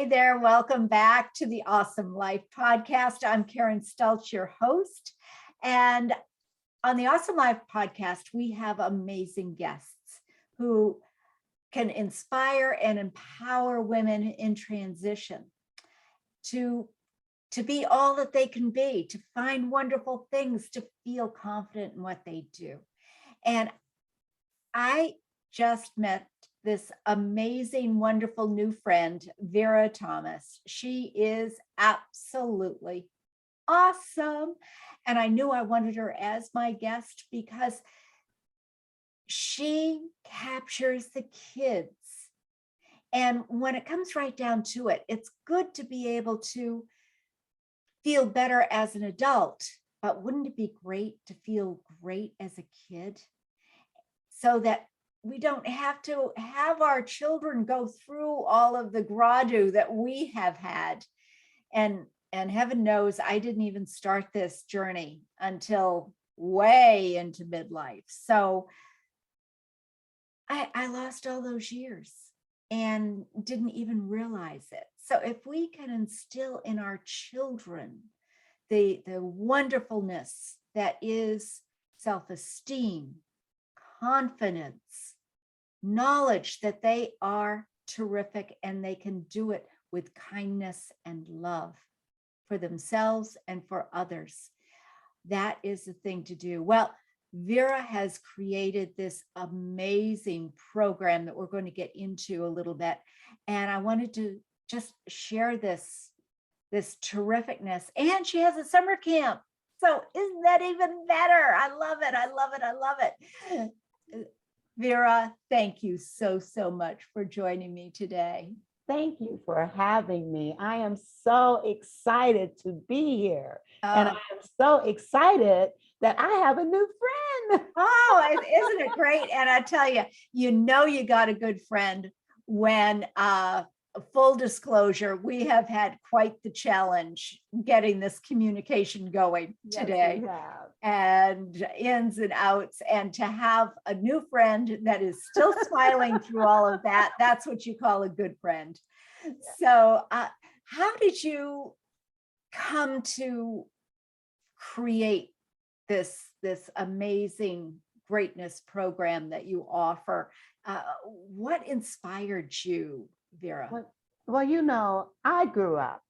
Hey there, welcome back to the Awesome Life podcast. I'm Karen Stultz, your host. And on the Awesome Life podcast, we have amazing guests who can inspire and empower women in transition to be all that they can be, to find wonderful things, to feel confident in what they do. And I just met this amazing, wonderful new friend, Vera Thomas. She is absolutely awesome. And I knew I wanted her as my guest because she captures the kids. And when it comes right down to it, it's good to be able to feel better as an adult, but wouldn't it be great to feel great as a kid? So that we don't have to have our children go through all of the gradu that we have had. And heaven knows I didn't even start this journey until way into midlife. So I lost all those years and didn't even realize it. So if we can instill in our children the wonderfulness that is self-esteem, confidence, knowledge that they are terrific and they can do it with kindness and love for themselves and for others. That is the thing to do. Well, Vera has created this amazing program that we're going to get into a little bit. And I wanted to just share this terrificness. And she has a summer camp. So isn't that even better? I love it. I love it. I love it. Vera, thank you so much for joining me today. Thank you for having me. I am so excited to be here. And I am so excited that I have a new friend. Oh, isn't it great? And I tell you, you got a good friend when full disclosure, we have had quite the challenge getting this communication going today. Yes, and ins and outs, and to have a new friend that is still smiling through all of that, that's what you call a good friend. Yes. So how did you come to create this amazing greatness program that you offer? What inspired you, Vera? Well, I grew up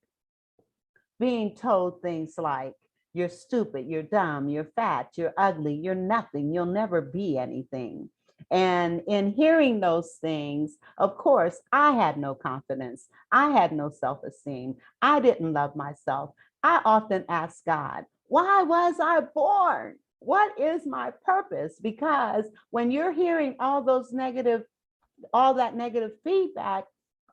being told things like, you're stupid, you're dumb, you're fat, you're ugly, you're nothing, you'll never be anything. And in hearing those things, of course, I had no confidence. I had no self-esteem. I didn't love myself. I often ask God, why was I born? What is my purpose? Because when you're hearing all that negative feedback,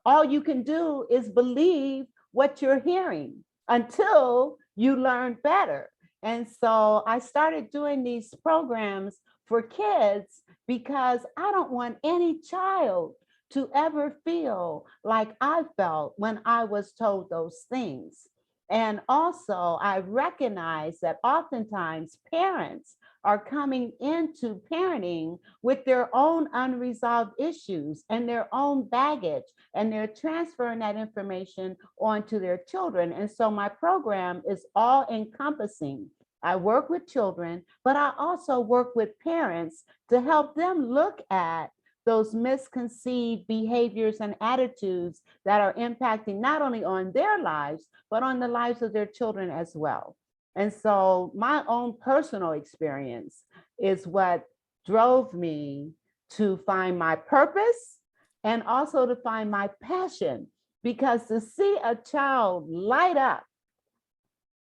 all you can do is believe what you're hearing until you learn better. And so I started doing these programs for kids because I don't want any child to ever feel like I felt when I was told those things. And also I recognize that oftentimes parents are coming into parenting with their own unresolved issues and their own baggage, and they're transferring that information onto their children. And so my program is all encompassing. I work with children, but I also work with parents to help them look at those misconceived behaviors and attitudes that are impacting not only on their lives, but on the lives of their children as well. And so my own personal experience is what drove me to find my purpose and also to find my passion, because to see a child light up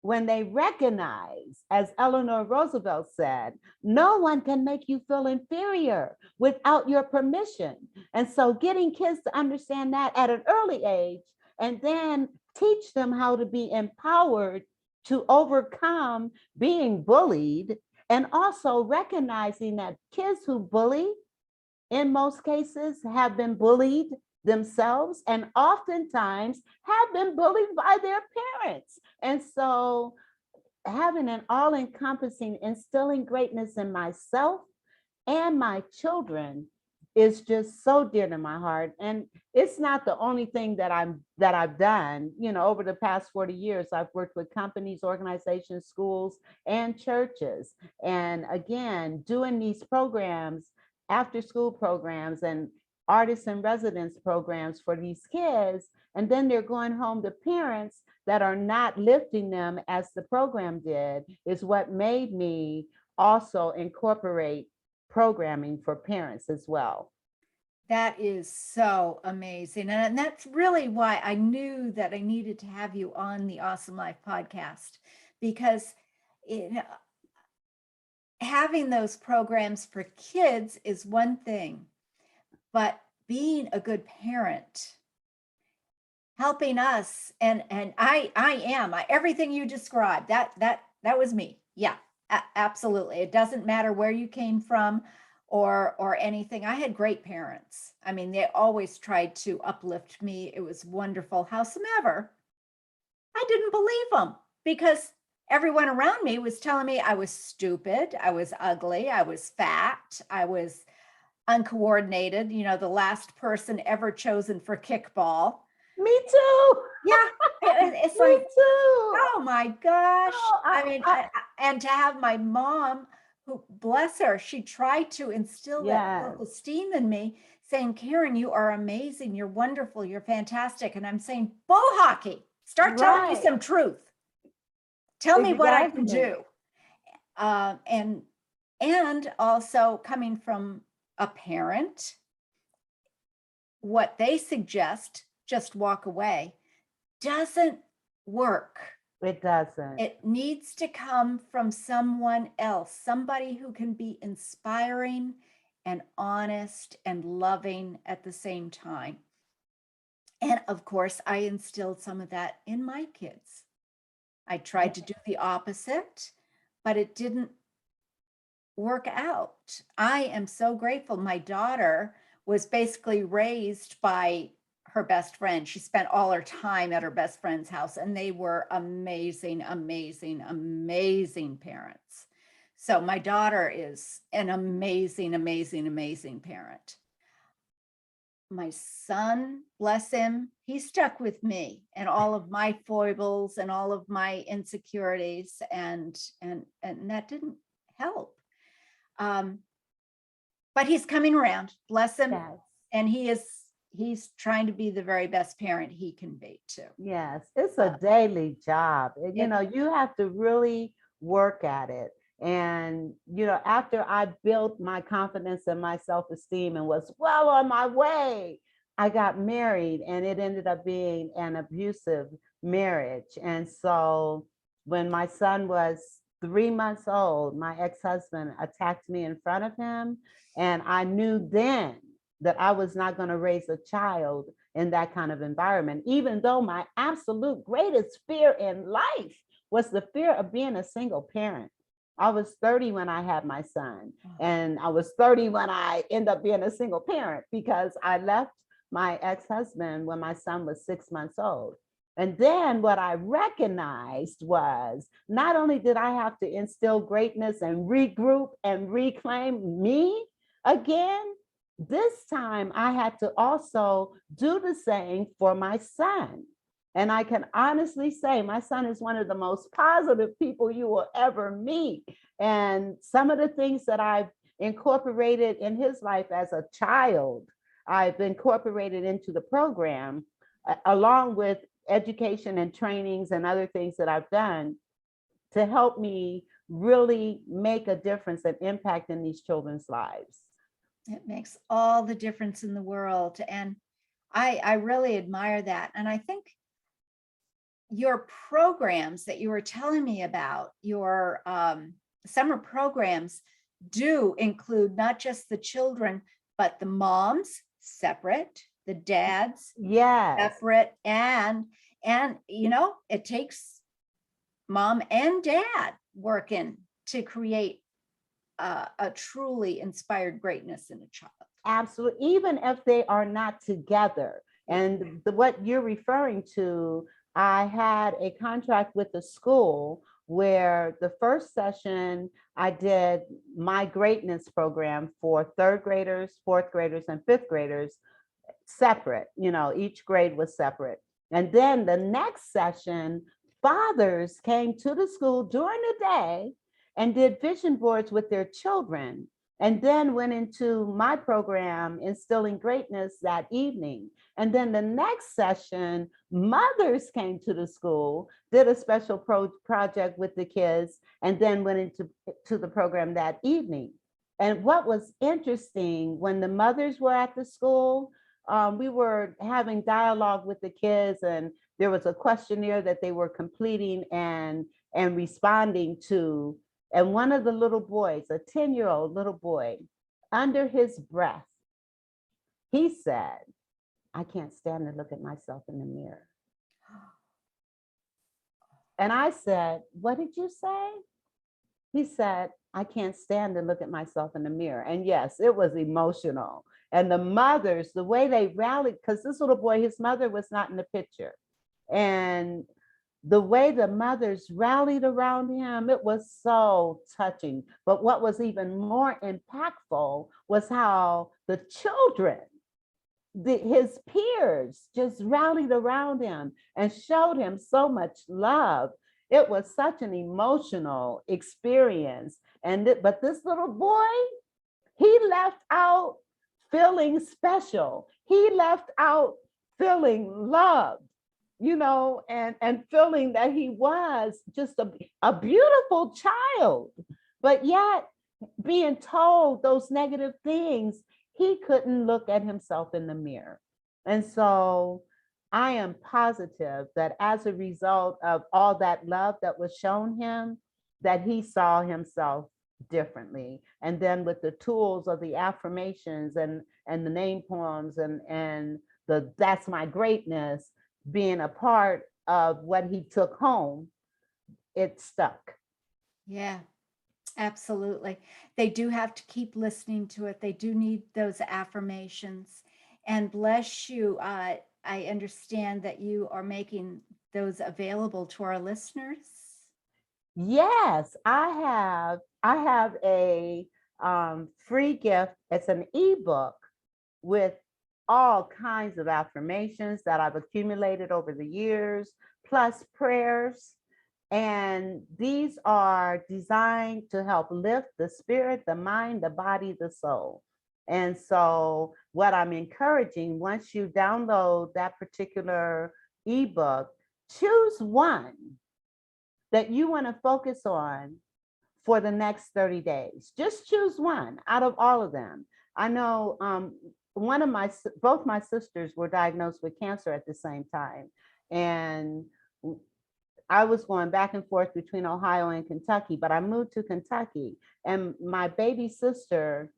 when they recognize, as Eleanor Roosevelt said, no one can make you feel inferior without your permission. And so getting kids to understand that at an early age, and then teach them how to be empowered to overcome being bullied, and also recognizing that kids who bully, in most cases, have been bullied themselves and oftentimes have been bullied by their parents. And so having an all-encompassing instilling greatness in myself and my children is just so dear to my heart. And it's not the only thing that I've done. Over the past 40 years, I've worked with companies, organizations, schools, and churches. And again, doing these programs, after school programs and artists in residence programs for these kids. And then they're going home to parents that are not lifting them as the program did, is what made me also incorporate programming for parents as well. That is so amazing. And that's really why I knew that I needed to have you on the Awesome Life podcast, because having those programs for kids is one thing, but being a good parent, helping us, and I am everything you described, that was me. Yeah, absolutely. It doesn't matter where you came from or anything. I had great parents. I mean, they always tried to uplift me. It was wonderful. Howsoever, I didn't believe them, because everyone around me was telling me I was stupid, I was ugly, I was fat, I was uncoordinated, the last person ever chosen for kickball. Me too. Yeah, it's Me like, too. oh my gosh. Oh, I mean, and to have my mom, who, bless her, she tried to instill that yes. self-esteem in me, saying, Karen, you are amazing, you're wonderful, you're fantastic. And I'm saying, bull hockey, start telling me Right. some truth. Tell me what I can Exactly. do. And also coming from a parent, what they suggest, just walk away, doesn't work. It doesn't. It needs to come from someone else, somebody who can be inspiring and honest and loving at the same time. And of course, I instilled some of that in my kids. I tried to do the opposite, but it didn't work out. I am so grateful. My daughter was basically raised by her best friend. She spent all her time at her best friend's house, and they were amazing, amazing, amazing parents. So my daughter is an amazing, amazing, amazing parent. My son, bless him, he stuck with me and all of my foibles and all of my insecurities, and that didn't help. But he's coming around, bless him. Yes. And he's trying to be the very best parent he can be too. Yes, it's a daily job. You have to really work at it. And, after I built my confidence and my self-esteem and was well on my way, I got married, and it ended up being an abusive marriage. And so when my son was 3 months old, my ex-husband attacked me in front of him. And I knew then that I was not going to raise a child in that kind of environment, even though my absolute greatest fear in life was the fear of being a single parent. I was 30 when I had my son, and I was 30 when I ended up being a single parent, because I left my ex-husband when my son was 6 months old. And then what I recognized was, not only did I have to instill greatness and regroup and reclaim me again, this time I had to also do the same for my son. And I can honestly say my son is one of the most positive people you will ever meet. And some of the things that I've incorporated in his life as a child, I've incorporated into the program, along with education and trainings and other things that I've done to help me really make a difference and impact in these children's lives. It makes all the difference in the world. And I really admire that. And I think your programs that you were telling me about, your summer programs, do include not just the children, but the moms separate, the dads separate, and it takes mom and dad working to create a truly inspired greatness in a child. Absolutely, even if they are not together. And what you're referring to, I had a contract with the school where the first session I did my greatness program for third graders, fourth graders, and fifth graders separate. Each grade was separate. And then the next session, fathers came to the school during the day and did vision boards with their children, and then went into my program, Instilling Greatness, that evening. And then the next session, mothers came to the school, did a special project with the kids, and then went into the program that evening. And what was interesting, when the mothers were at the school, we were having dialogue with the kids, and there was a questionnaire that they were completing and responding to. And one of the little boys, a 10-year-old little boy, under his breath, he said, "I can't stand to look at myself in the mirror." And I said, "What did you say?" He said, "I can't stand to look at myself in the mirror." And yes, it was emotional. And the mothers, the way they rallied, because this little boy, his mother was not in the picture. And the way the mothers rallied around him, it was so touching. But what was even more impactful was how the children, his peers, just rallied around him and showed him so much love. It was such an emotional experience. But this little boy, he left out feeling special. He left out feeling loved, and feeling that he was just a beautiful child. But yet, being told those negative things, he couldn't look at himself in the mirror. And so I am positive that as a result of all that love that was shown him, that he saw himself differently. And then with the tools of the affirmations and the name poems and the "That's My Greatness" being a part of what he took home, it stuck. Yeah, absolutely. They do have to keep listening to it. They do need those affirmations. And bless you. I understand that you are making those available to our listeners. Yes, I have a free gift. It's an ebook with all kinds of affirmations that I've accumulated over the years, plus prayers. And these are designed to help lift the spirit, the mind, the body, the soul. And so what I'm encouraging, once you download that particular ebook, choose one that you want to focus on for the next 30 days. Just choose one out of all of them. I know both my sisters were diagnosed with cancer at the same time. And I was going back and forth between Ohio and Kentucky, but I moved to Kentucky. And my baby sister,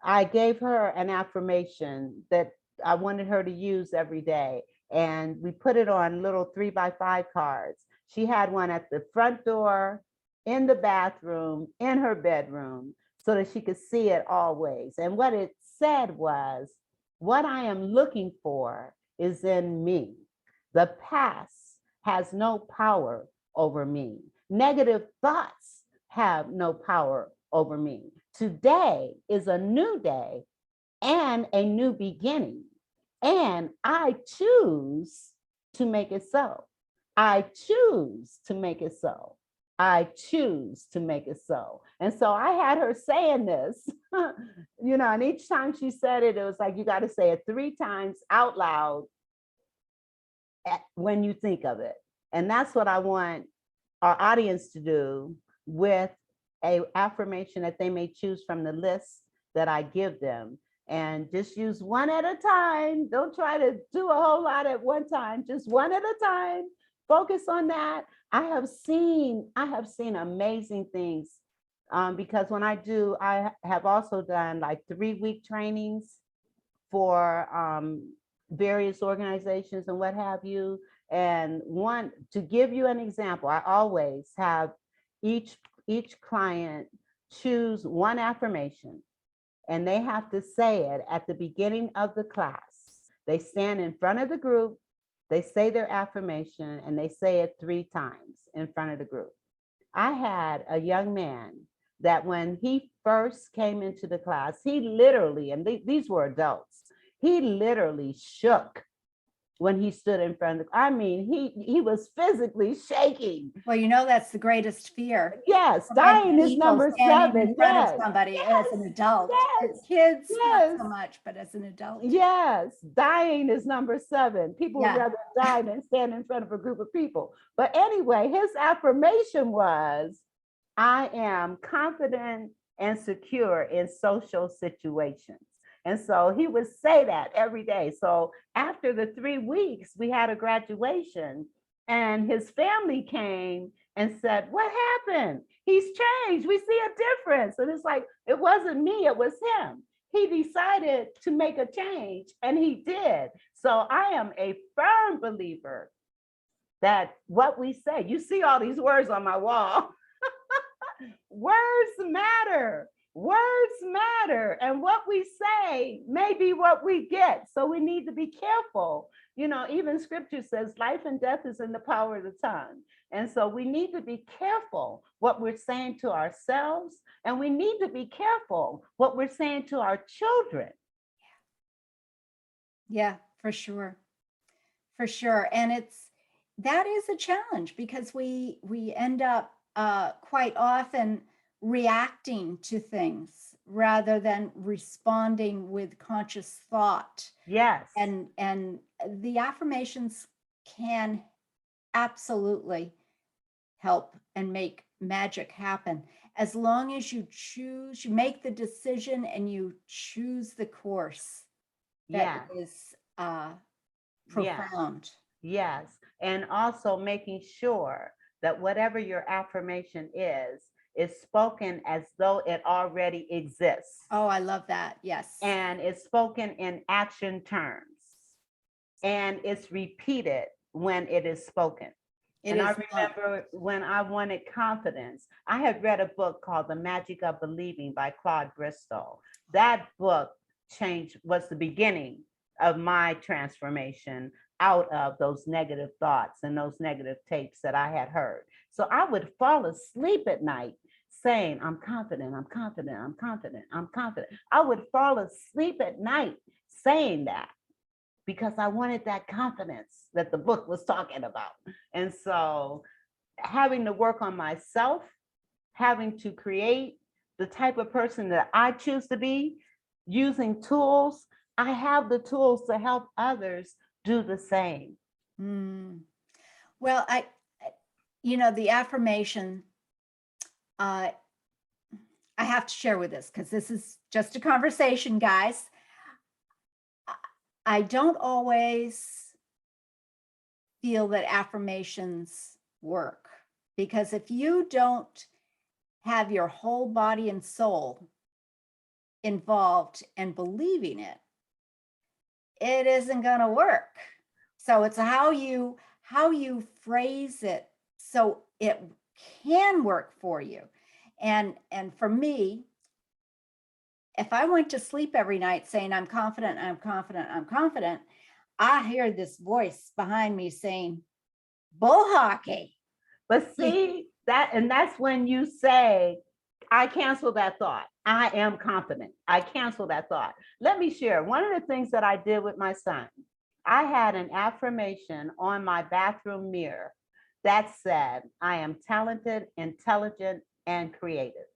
I gave her an affirmation that I wanted her to use every day. And we put it on little 3x5 cards. She had one at the front door, in the bathroom, in her bedroom, so that she could see it always. And what it said was, "What I am looking for is in me. The past has no power over me. Negative thoughts have no power over me. Today is a new day and a new beginning. And I choose to make it so. I choose to make it so. I choose to make it so." And so I had her saying this, and each time she said it, it was like, you got to say it 3 times out loud when you think of it. And that's what I want our audience to do with a affirmation that they may choose from the list that I give them. And just use one at a time. Don't try to do a whole lot at one time, just one at a time. Focus on that. I have seen amazing things, because when I have also done like 3-week trainings for various organizations and what have you. And to give you an example, I always have each client choose one affirmation, and they have to say it at the beginning of the class. They stand in front of the group, they say their affirmation, and they say it 3 times in front of the group. I had a young man that when he first came into the class, he literally, and these were adults, he literally shook when he stood in front of, I mean, he was physically shaking. Well, you know, that's the greatest fear. Yes, For many dying is people, number standing in 7. front of Yes, somebody yes, as an adult. yes, As kids, not yes, so much, but as an adult. yes. Dying is number 7. People would Yeah. rather die than stand in front of a group of people. But anyway, his affirmation was, I am confident and secure in social situations. And so he would say that every day. So after the 3 weeks, we had a graduation, and his family came and said, what happened? He's changed. We see a difference. And it's like, it wasn't me, it was him. He decided to make a change, and he did. So I am a firm believer that what we say, you see all these words on my wall. Words matter. Words matter. And what we say may be what we get. So we need to be careful. You know, even scripture says life and death is in the power of the tongue. And so we need to be careful what we're saying to ourselves. And we need to be careful what we're saying to our children. Yeah, for sure. For sure. And that is a challenge, because we end up quite often reacting to things rather than responding with conscious thought. Yes. And the affirmations can absolutely help and make magic happen, as long as you choose, you make the decision and you choose the course that is profound. Yes. And also making sure that whatever your affirmation is spoken as though it already exists. Oh, I love that. Yes. And it's spoken in action terms. And it's repeated when it is spoken. And I remember when I wanted confidence, I had read a book called The Magic of Believing by Claude Bristol. That book was the beginning of my transformation out of those negative thoughts and those negative tapes that I had heard. So I would fall asleep at night saying, I'm confident, I'm confident, I'm confident, I'm confident. I would fall asleep at night saying that, because I wanted that confidence that the book was talking about. And so having to work on myself, having to create the type of person that I choose to be, using tools, I have the tools to help others do the same. Well, the affirmation, I have to share with this, because this is just a conversation, guys. I don't always feel that affirmations work, because if you don't have your whole body and soul involved and believing it, it isn't going to work. So it's how you phrase it so it can work for you. And for me, if I went to sleep every night saying, I'm confident, I'm confident, I'm confident, I hear this voice behind me saying, bull hockey. But see, that's when you say, I cancel that thought. I am confident. I cancel that thought. Let me share one of the things that I did with my son. I had an affirmation on my bathroom mirror that said, I am talented, intelligent, and creative.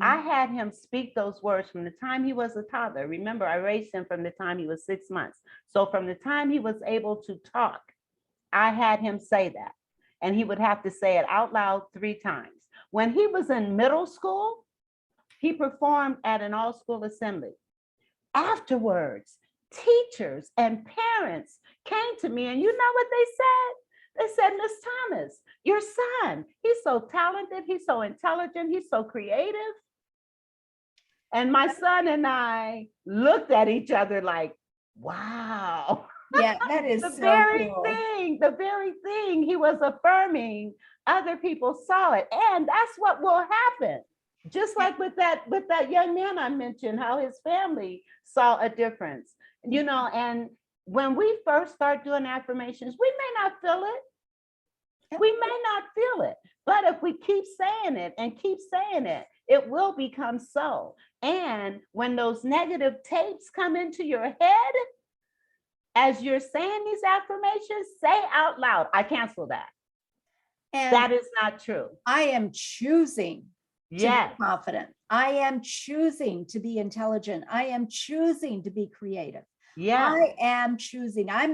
I had him speak those words from the time he was a toddler. Remember, I raised him from the time he was 6 months. So from the time he was able to talk, I had him say that. And he would have to say it out loud 3 times. When he was in middle school, he performed at an all-school assembly. Afterwards, teachers and parents came to me, and you know what they said? They said, Miss Thomas, your son, he's so talented, he's so intelligent, he's so creative. And my son and I looked at each other like, wow. Yeah, that is the so very cool. very thing he was affirming, other people saw it. And that's what will happen. Just like with that young man I mentioned, how his family saw a difference, and when we first start doing affirmations, we may not feel it. We may not feel it, But if we keep saying it and keep saying it, it will become so. And when those negative tapes come into your head, as you're saying these affirmations, say out loud, I cancel that. And that is not true. I am choosing to Yes. be confident. I am choosing to be intelligent. I am choosing to be creative. Yes. I am choosing. I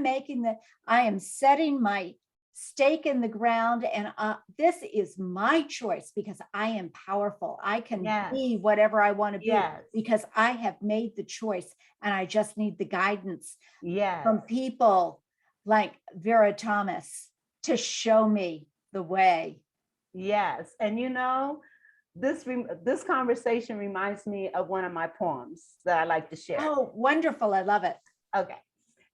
am setting my stake in the ground, and this is my choice because I am powerful. I can Yes. be whatever I want to be Yes. because I have made the choice, and I just need the guidance Yes. from people like Vera Thomas to show me the way. Yes. And you know, this conversation reminds me of one of my poems that I like to share. Oh, wonderful. I love it. Okay.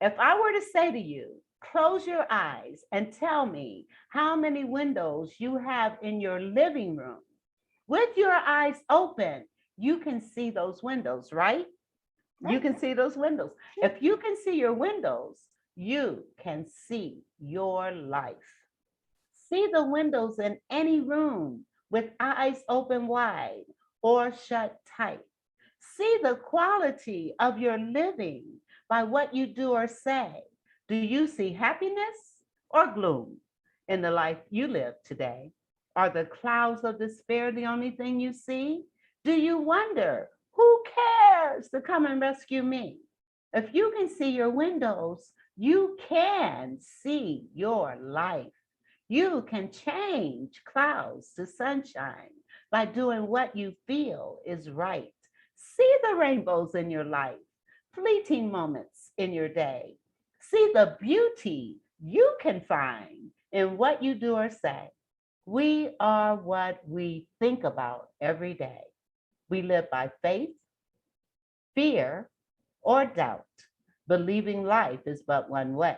If I were to say to you, close your eyes and tell me how many windows you have in your living room. With your eyes open, you can see those windows, right? You can see those windows. If you can see your windows, you can see your life. See the windows in any room with eyes open wide or shut tight. See the quality of your living by what you do or say. Do you see happiness or gloom in the life you live today? Are the clouds of despair the only thing you see? Do you wonder, who cares to come and rescue me? If you can see your windows, you can see your life. You can change clouds to sunshine by doing what you feel is right. See the rainbows in your life, fleeting moments in your day. See the beauty you can find in what you do or say. We are what we think about every day. We live by faith, fear, or doubt, believing life is but one way.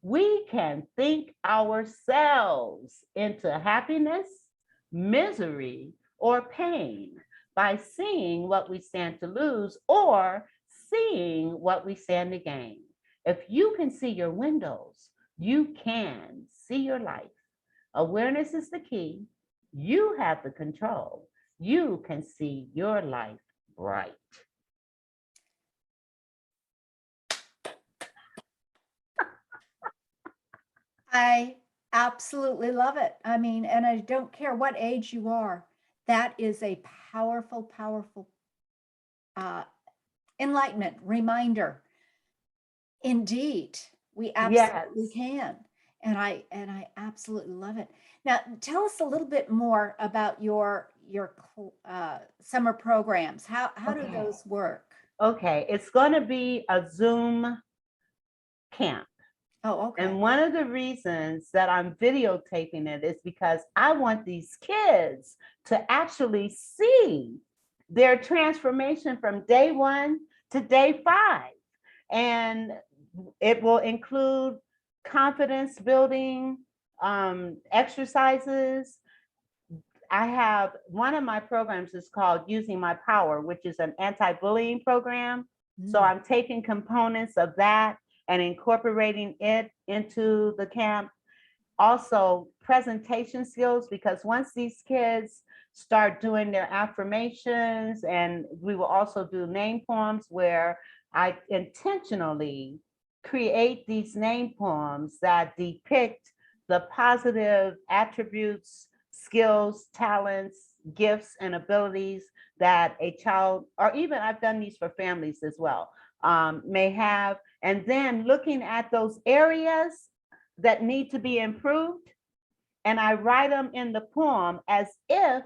We can think ourselves into happiness, misery, or pain by seeing what we stand to lose or seeing what we stand to gain. If you can see your windows, you can see your life. Awareness is the key. You have the control. You can see your life bright. I absolutely love it. I mean, and I don't care what age you are. That is a powerful, powerful enlightenment reminder. Indeed, we absolutely can. And I absolutely love it. Now, tell us a little bit more about your summer programs. How do those work? Okay, it's going to be a Zoom camp. Oh, okay. And one of the reasons that I'm videotaping it is because I want these kids to actually see their transformation from day 1 to day 5. And it will include confidence building exercises. I have one of my programs is called Using My Power, which is an anti-bullying program. So I'm taking components of that and incorporating it into the camp. Also, presentation skills, because once these kids start doing their affirmations, and we will also do name poems where I intentionally create these name poems that depict the positive attributes, skills, talents, gifts, and abilities that a child, or even I've done these for families as well, may have. And then looking at those areas that need to be improved, and I write them in the poem as if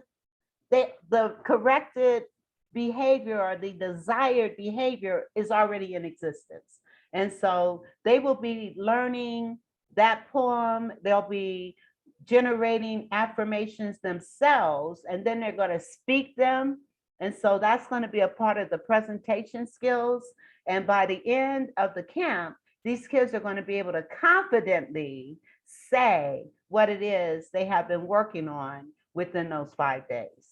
the corrected behavior or the desired behavior is already in existence. And so they will be learning that poem, they'll be generating affirmations themselves, and then they're going to speak them. And so that's going to be a part of the presentation skills. And by the end of the camp, these kids are going to be able to confidently say what it is they have been working on within those 5 days.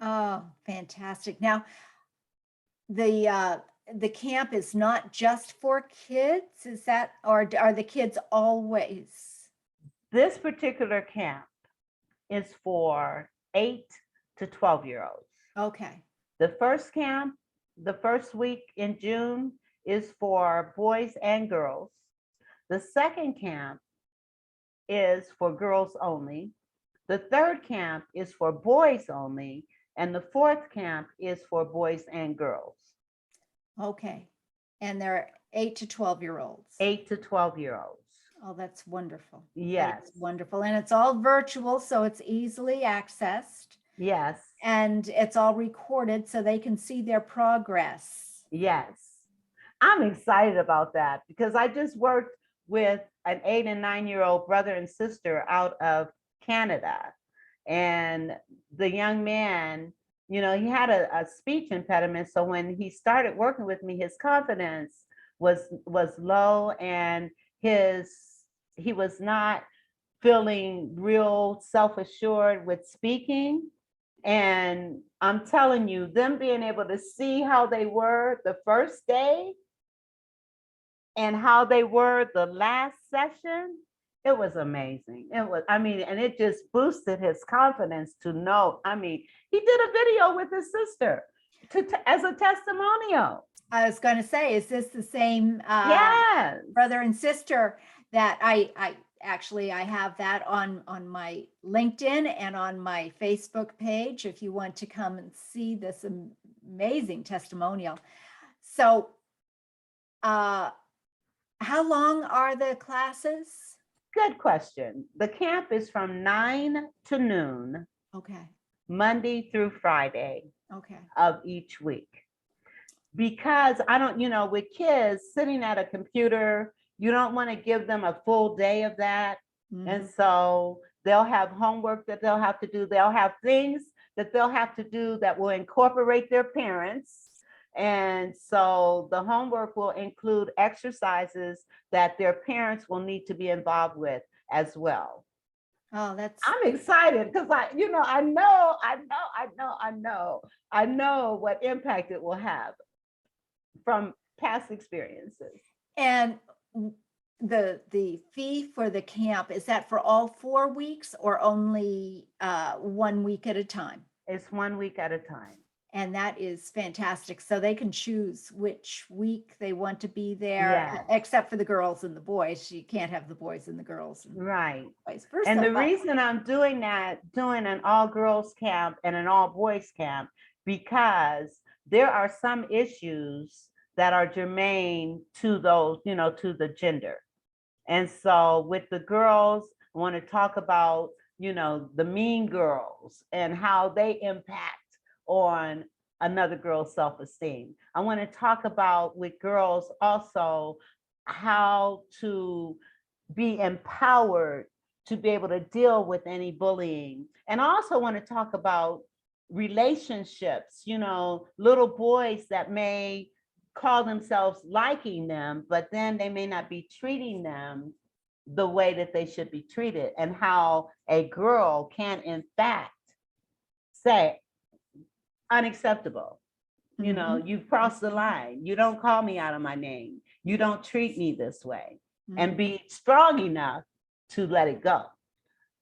Oh, fantastic. Now, the camp is not just for kids, is that, or are the kids always? This particular camp is for 8 to 12-year-olds. Okay. The first camp, the first week in June, is for boys and girls. The second camp is for girls only. The third camp is for boys only. And the fourth camp is for boys and girls. Okay. And they're 8 to 12-year-olds. 8 to 12-year-olds. Oh, that's wonderful. Yes. That's wonderful. And it's all virtual, so it's easily accessed. Yes. And it's all recorded so they can see their progress. Yes. I'm excited about that because I just worked with an 8 and 9-year-old brother and sister out of Canada. And the young man, you know, he had a speech impediment. So when he started working with me, his confidence was low, and he was not feeling real self-assured with speaking. And I'm telling you, them being able to see how they were the first day and how they were the last session, it was amazing. It was, I mean, and it just boosted his confidence to know. I mean, he did a video with his sister as a testimonial. I was going to say, is this the same Yes. brother and sister that I have that on my LinkedIn and on my Facebook page if you want to come and see this amazing testimonial. So how long are the classes? Good question. The camp is from 9 to noon, Okay. Monday through Friday Okay. of each week. Because I don't, you know, with kids sitting at a computer, you don't want to give them a full day of that. Mhm. And so they'll have homework that they'll have to do. They'll have things that they'll have to do that will incorporate their parents. And so the homework will include exercises that their parents will need to be involved with as well. Oh, that's. I'm excited because I know what impact it will have from past experiences. And the fee for the camp, is that for all 4 weeks or only 1 week at a time? It's 1 week at a time. And that is fantastic. So they can choose which week they want to be there, Yes. except for the girls and the boys. You can't have the boys and the girls. And right. Vice versa. And the reason I'm doing an all girls camp and an all boys camp, because there are some issues that are germane to those, you know, to the gender. And so with the girls, I want to talk about, you know, the mean girls and how they impact on another girl's self-esteem. I want to talk about with girls also how to be empowered to be able to deal with any bullying. And I also want to talk about relationships, you know, little boys that may call themselves liking them, but then they may not be treating them the way that they should be treated, and how a girl can in fact say, unacceptable. You know, you've crossed the line. You don't call me out of my name. You don't treat me this way. And be strong enough to let it go.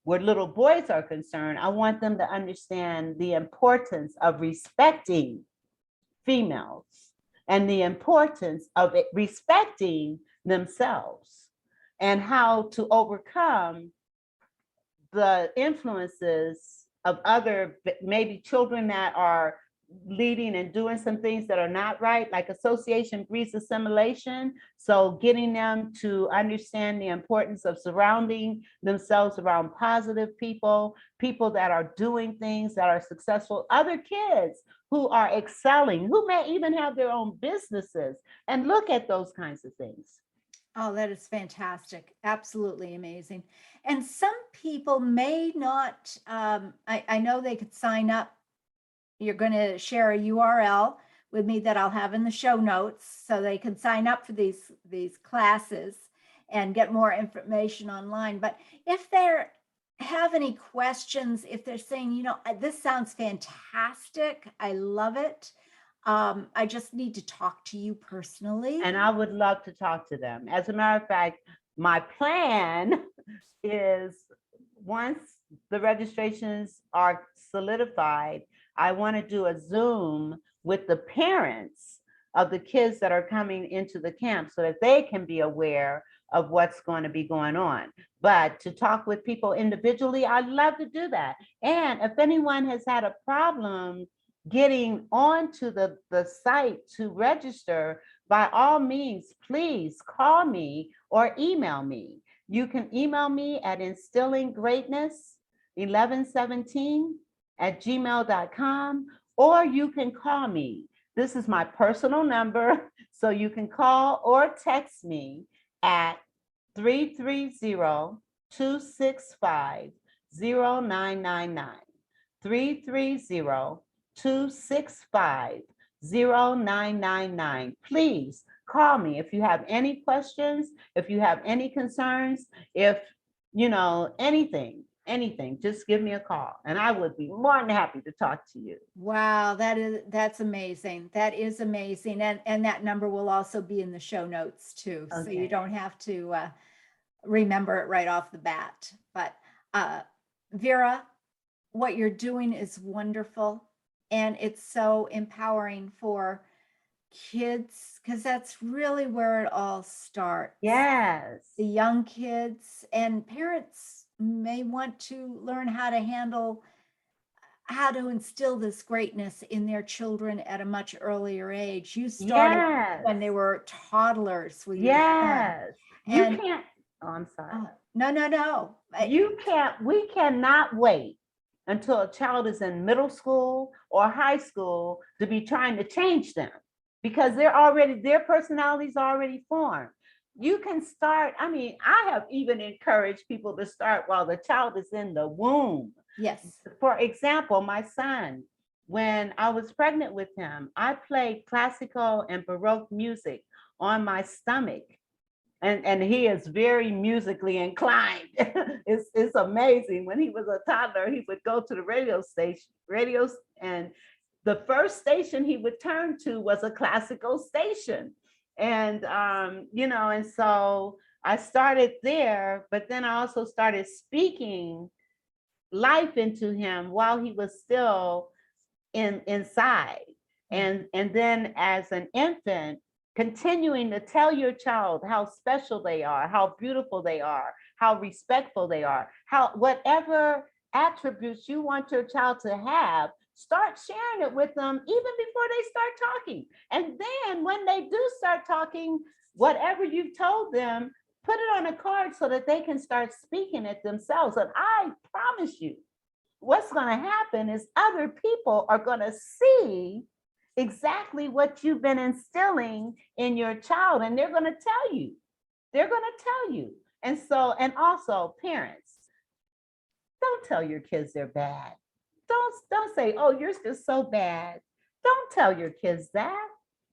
Where little boys are concerned, I want them to understand the importance of respecting females and the importance of respecting themselves and how to overcome the influences of other, maybe children that are leading and doing some things that are not right, like association breeds assimilation. So getting them to understand the importance of surrounding themselves around positive people, people that are doing things that are successful, other kids who are excelling, who may even have their own businesses, and look at those kinds of things. Oh, that is fantastic. Absolutely amazing. And some people may not, I know they could sign up. You're going to share a URL with me that I'll have in the show notes so they can sign up for these classes and get more information online. But if they have any questions, if they're saying, you know, this sounds fantastic, I love it, I just need to talk to you personally. And I would love to talk to them. As a matter of fact, my plan is once the registrations are solidified, I want to do a Zoom with the parents of the kids that are coming into the camp so that they can be aware of what's going to be going on. But to talk with people individually, I'd love to do that. And if anyone has had a problem getting onto the site to register, by all means, please call me or email me. You can email me at instillinggreatness1117@gmail.com, or you can call me. This is my personal number, so you can call or text me at 330-265-0999. 330-265-0999. Please call me if you have any questions, if you have any concerns, if you know anything, just give me a call and I would be more than happy to talk to you. Wow, that's amazing. That is amazing. And that number will also be in the show notes too. So you Okay. don't have to remember it right off the bat. But Vera, what you're doing is wonderful. And it's so empowering for kids, because that's really where it all starts. Yes. The young kids, and parents may want to learn how to handle, how to instill this greatness in their children at a much earlier age. You started Yes. when they were toddlers with your son. Yes. You And can't, oh, I'm sorry. No. We cannot wait until a child is in middle school or high school to be trying to change them, because their personalities are already formed. You can start, I mean, I have even encouraged people to start while the child is in the womb. Yes. For example, my son, when I was pregnant with him, I played classical and Baroque music on my stomach. And he is very musically inclined. It's amazing. When he was a toddler, he would go to the radios, and the first station he would turn to was a classical station. And and so I started there, but then I also started speaking life into him while he was still inside. And then as an infant, continuing to tell your child how special they are, how beautiful they are, how respectful they are, how whatever attributes you want your child to have, start sharing it with them even before they start talking. And then when they do start talking, whatever you've told them, put it on a card so that they can start speaking it themselves. And I promise you, what's going to happen is other people are going to see exactly what you've been instilling in your child, and they're going to tell you. And so, and also parents, don't tell your kids they're bad. Don't say, oh, yours is so bad. Don't tell your kids that,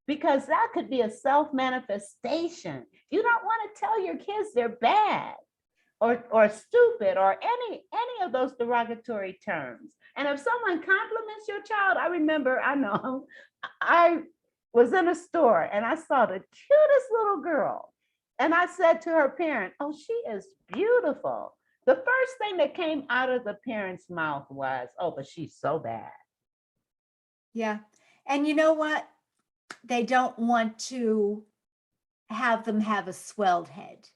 because that could be a self-manifestation. You don't want to tell your kids they're bad or stupid or any of those derogatory terms. And if someone compliments your child, I was in a store and I saw the cutest little girl. And I said to her parent, oh, she is beautiful. The first thing that came out of the parent's mouth was, oh, but she's so bad. Yeah. And you know what? They don't want to have them have a swelled head.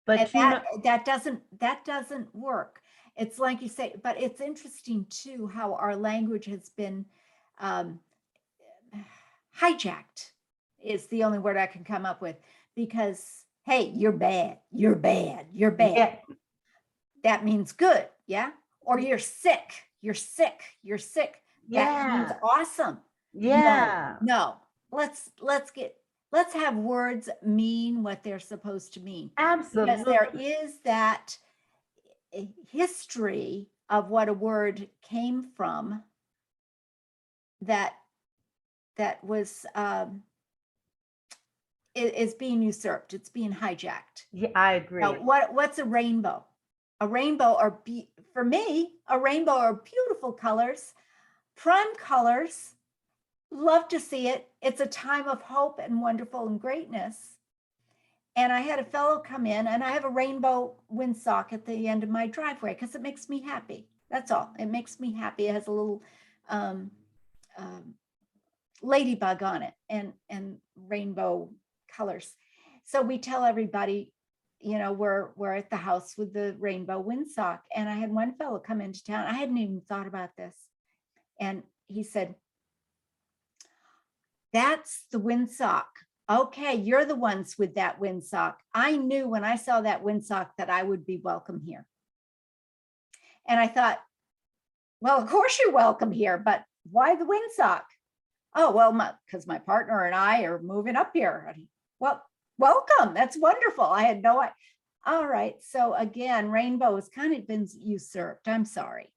But that doesn't work. It's like you say, but it's interesting too how our language has been hijacked is the only word I can come up with, because hey, you're bad. Yeah. That means good, yeah? Or you're sick. Yeah. That means awesome. Yeah. No. Let's have words mean what they're supposed to mean. Absolutely. Because there is that history of what a word came from that was is being usurped. It's being hijacked. Yeah, I agree. Now, what's a rainbow? A rainbow for me, a rainbow are beautiful colors, prime colors. Love to see it. It's a time of hope and wonderful and greatness. And I had a fellow come in, and I have a rainbow windsock at the end of my driveway because it makes me happy. That's all. It makes me happy. It has a little um, um, ladybug on it and rainbow colors. So we tell everybody, you know, we're at the house with the rainbow windsock. And I had one fellow come into town. I hadn't even thought about this. And he said, "That's the windsock. Okay, you're the ones with that windsock. I knew when I saw that windsock that I would be welcome here." And I thought, well, of course you're welcome here, but why the windsock? Oh, well, because my partner and I are moving up here. Well, welcome. That's wonderful. I had no idea. All right. So again, rainbow has kind of been usurped. I'm sorry.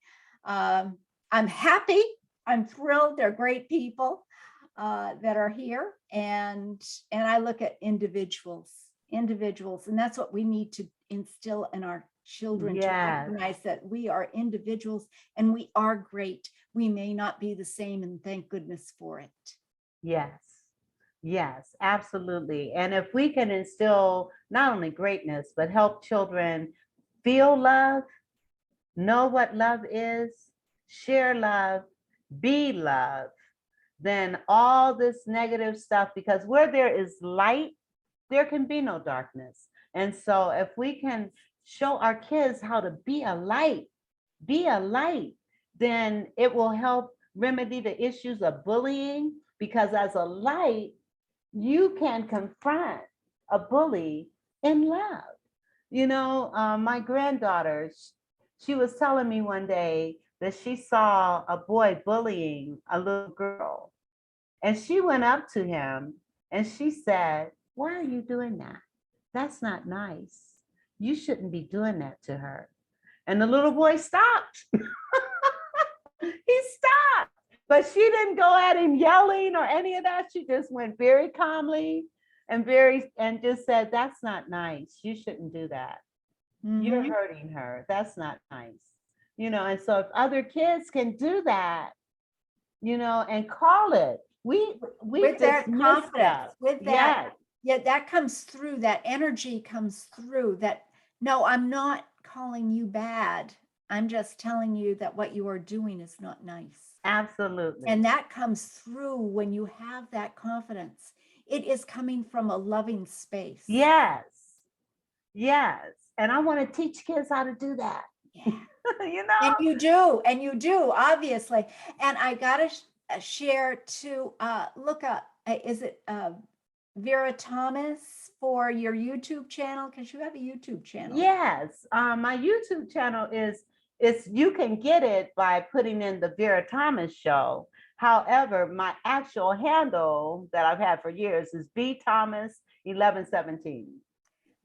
I'm happy. I'm thrilled. They're great people that are here. And I look at individuals, and that's what we need to instill in our children, to Yes. recognize that we are individuals and we are great. We may not be the same, and thank goodness for it. Yes. Yes, absolutely. And if we can instill not only greatness, but help children feel love, know what love is, share love, be love, then all this negative stuff, because where there is light, there can be no darkness. And so if we can show our kids how to be a light, then it will help remedy the issues of bullying, because as a light, you can confront a bully in love. You know, my granddaughter, she was telling me one day that she saw a boy bullying a little girl. And she went up to him and she said, "Why are you doing that? That's not nice. You shouldn't be doing that to her." And the little boy stopped. He stopped. But she didn't go at him yelling or any of that. She just went very calmly and just said, "That's not nice. You shouldn't do that. You're hurting her. That's not nice." You know, and so if other kids can do that, you know, and call it, we with that confidence, with that, Yes, yeah, that comes through, that energy comes through, that no, I'm not calling you bad. I'm just telling you that what you are doing is not nice. absolutely. And that comes through when you have that confidence. It is coming from a loving space. Yes, yes. And I want to teach kids how to do that. Yeah. You know? And you do, obviously. And I gotta share to look up, is it Vera Thomas for your YouTube channel? Because you have a YouTube channel. Yes, my YouTube channel is you can get it by putting in the Vera Thomas Show. However, my actual handle that I've had for years is B Thomas 1117.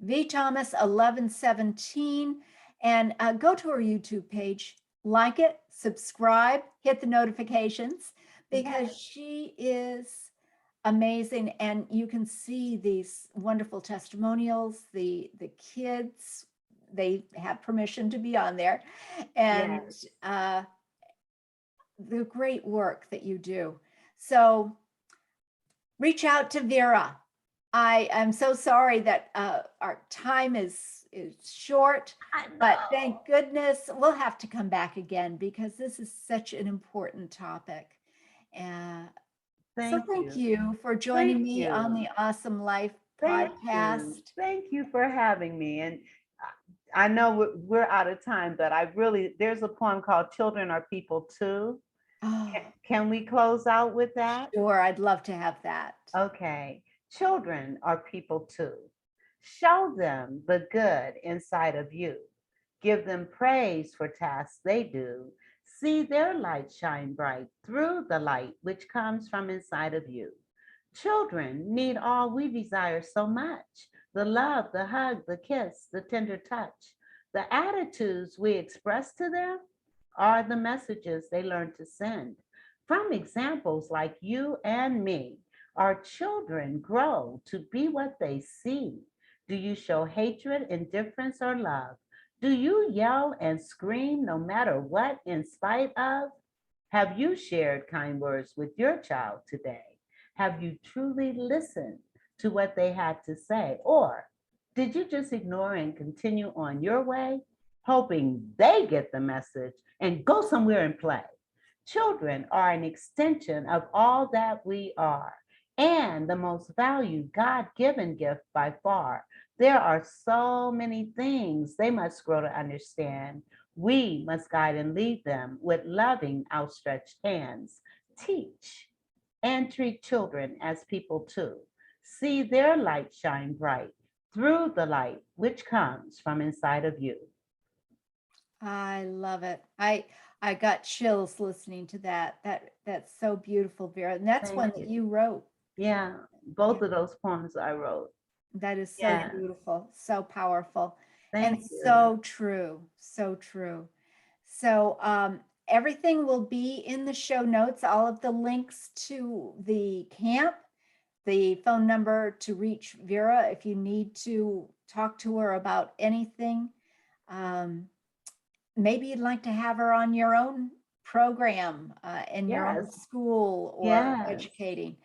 V Thomas 1117, and go to her YouTube page, like it, subscribe, hit the notifications, because Yes. she is amazing. And you can see these wonderful testimonials. The kids, they have permission to be on there, and Yes. the great work that you do. So reach out to Vera. I am so sorry that our time is short, but thank goodness we'll have to come back again, because this is such an important topic. So thank you for joining Thank me on you. the Awesome Life Thank you. podcast. Thank you for having me. And I know we're out of time, but there's a poem called "Children Are People Too." Oh, Can we close out with that? sure, I'd love to have that. Okay. Children are people too. Show them the good inside of you. Give them praise for tasks they do. See their light shine bright through the light which comes from inside of you. Children need all we desire so much: the love, the hug, the kiss, the tender touch. The attitudes we express to them are the messages they learn to send. From examples like you and me, our children grow to be what they see. Do you show hatred, indifference, or love? Do you yell and scream no matter what, in spite of? Have you shared kind words with your child today? Have you truly listened to what they had to say? Or Did you just ignore and continue on your way, hoping they get the message and go somewhere and play? Children are an extension of all that we are and the most valued God-given gift by far. There are so many things they must grow to understand. We must guide and lead them with loving, outstretched hands. Teach and treat children as people too. See their light shine bright through the light which comes from inside of you. I love it. I got chills listening to that. That's so beautiful, Vera. And that's one Thank that you. you wrote. Yeah, both of those poems I wrote. That is so Yeah, beautiful, so powerful, and thank you. so true, so true. So everything will be in the show notes, all of the links to the camp, the phone number to reach Vera if you need to talk to her about anything. Maybe you'd like to have her on your own program in your own Yes, school or yes. educating.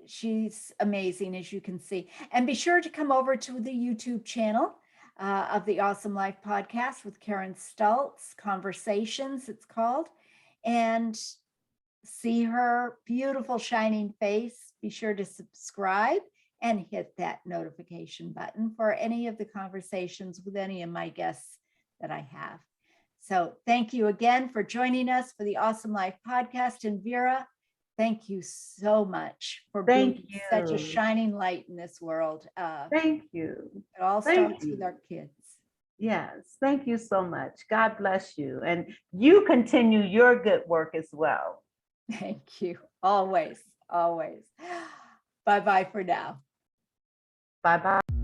She's amazing, as you can see. And be sure to come over to the YouTube channel of the Awesome Life podcast with Karen Stultz, Conversations, it's called, and see her beautiful shining face. Be sure to subscribe and hit that notification button for any of the conversations with any of my guests that I have. So thank you again for joining us for the Awesome Life podcast. And Vera, thank you so much for Thank being such a you. shining light in this world. Thank you. It all Thank starts with you. our kids. Yes, thank you so much. God bless you. And you continue your good work as well. Thank you. Always, always. Bye-bye for now. Bye bye.